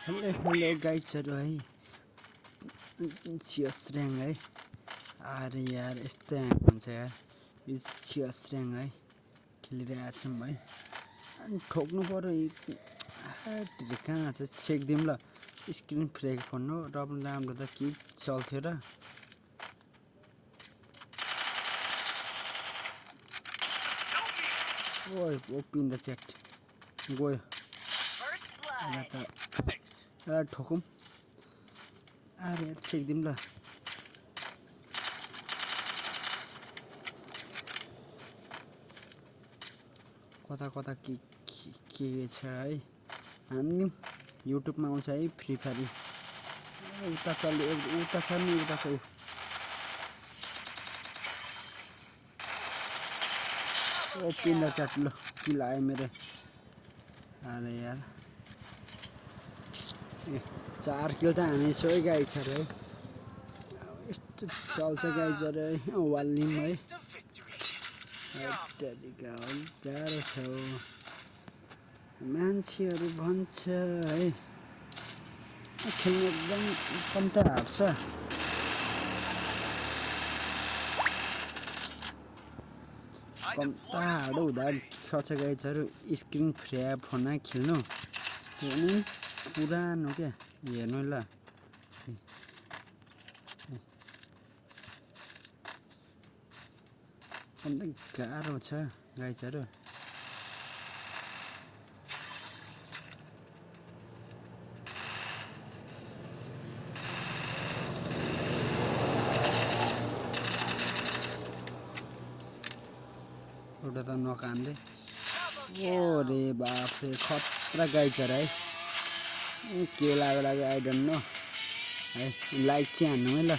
hello गाइजहरू है छियस्र्याङ है अरे यार यस्तो ह्याङ हुन्छ यार यो छियस्र्याङ है खेलिरहेको छौँ है अनि ठोक्नु पऱ्यो कहाँ छ सेकिदिउँ ल स्क्रिन फ्रेक फोन हो र पनि राम्रो त के चल्थ्यो र ओइ ओपन द च्याट गयो एउटा ठोकौँ अरे यार सेकिदिउँ ल कता कता के छ है हामी युट्युबमा आउँछ है फ्री फायर उता चल्यो उता छ नि उता छ ओपन द च्याट ल किल आयो मेरो अरे यार 4 किल त हानेछु है गाइजहरू है यस्तो चल्छ गाइजहरू है वालिम है गाह्रो छ मान्छेहरू भन्छ है खेल्नु एकदम कम्ता हार्छ कम्ता हार्डो हुँदा खर्च गाइजहरू स्क्रिन फ्री फोनमा खेल्नु त्यो पनि पुरानो क्या हेर्नु ल कम्ता गाह्रो छ गाइजहरू एउटा त नकान्दे ओ रे बाफ्रे खतरा गाइजहरू है के लाग्यो आई डोन्ट नो है लाइक चाहिँ हान्नु है ल